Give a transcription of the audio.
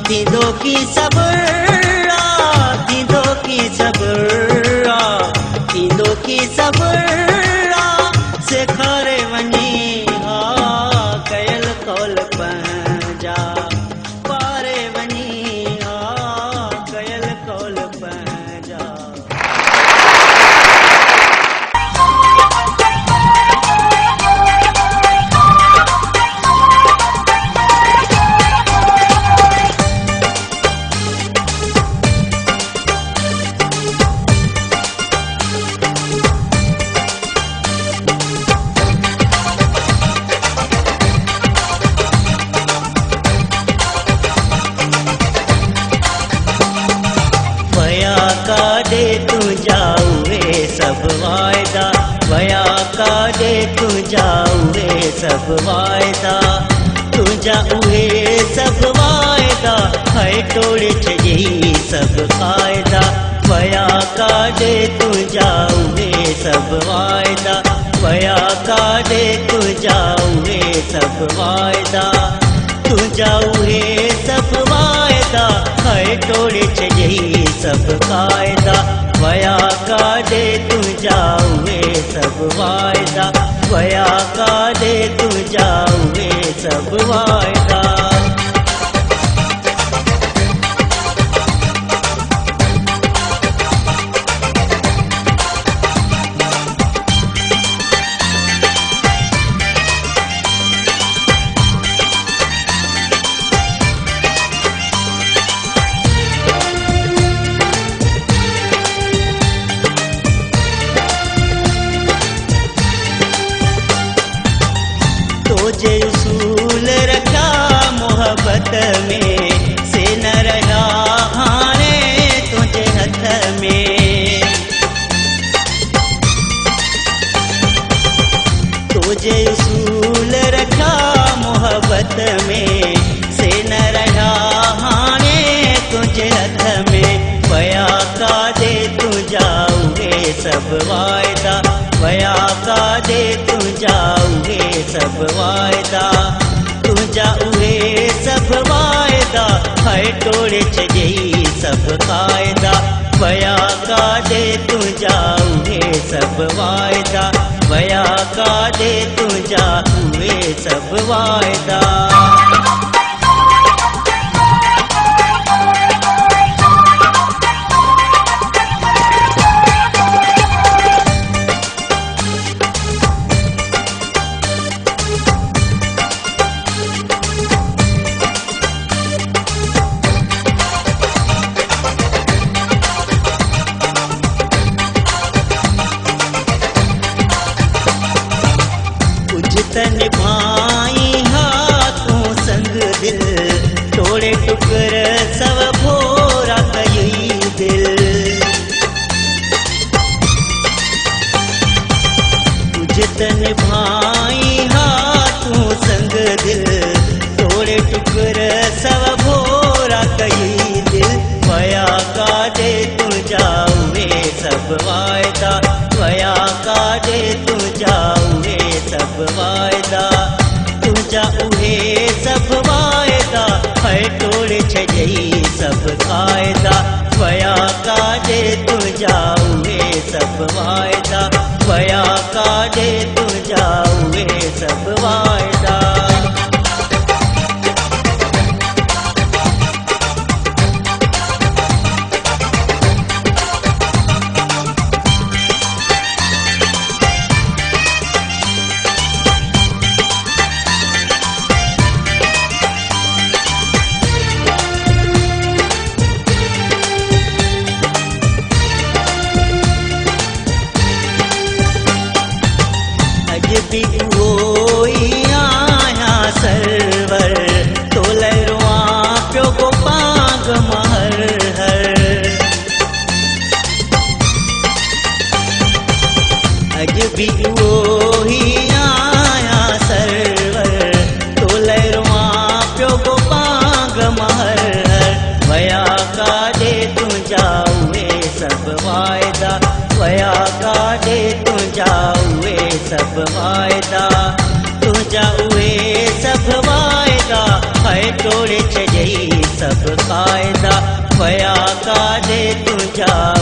थींदो की सबुरा, थींदो की सबुरा, थींदो की सबुरा, सेखारे वञी हा कयल कौल पंहिंजा, पारे वञी हा कयल कौल पंहिंजा। काॾे तुंहिंजा उहे सभु वाइदा, वया काॾे तुंहिंजा उहे सभु वाइदा, तुंहिंजा उहे सभु वाइदा, हाय टोड़े छॾी सभु क़ाइदा, वया काॾे तुंहिंजा उहे सभु वाइदा, वया काॾे तुंहिंजा उहे सभु वाइदा, तुंहिंजा उहे सभु वाइदा, हाय टोड़े छॾी सभु क़ाइदा, वया काॾे तुंहिंजा उहे सभु वाइदा, वया काॾे तुंहिंजा उहे सभु वाइदा। तुझे उसूल रखा मोहब्बत में, से न रहा हाणे तुझे हथ में, तुझे उसूल रखा मोहब्बत में, से न रहा हाणे तुझे हथ में, वया काॾे तुंहिंजा उहे सभु वाइदा, वया काॾे तुंहिंजा उहे सभु वाइदा, तुंहिंजा उहे सभु वाइदा, हाय टोड़े छॾी सभु क़ाइदा, वया काॾे तुंहिंजा उहे सभु वाइदा, वया काॾे तुंहिंजा उहे सभु वाइदा। निभाई हा तूं संग दिल, तोड़े टुकर सव भोरा कई दिल, तुझे त निभाई हा तूं संग दिल, तोड़े टुकर सव भोरा कई दिल, वया काॾे तुंहिंजा उहे सभु वाइदा, वया काॾे तुंहिंजा उहे सभु वाइदा, तुंहिंजा उहे सभु वाइदा, हाय टोड़े छॾी सभु क़ाइदा, वया काॾे तुंहिंजा उहे सभु वाइदा, वया काॾे तुंहिंजा उहे सभु वाइदा। अॼु बि उहो ई आहियां सरवर, तोले रुआं पियो गोपांग महर हर, अॼु बि उहो ई आहियां सरवर, तोले रुआं पियो गोपांग महर हर, वया काॾे तुंहिंजा उहे सभु वाइदा, वया काॾे तुंहिंजा उहे सभु वाइदा, तुंहिंजा उहे सभु वाइदा, हाय टोड़े छॾई सभु कायदा वया कादे तुझा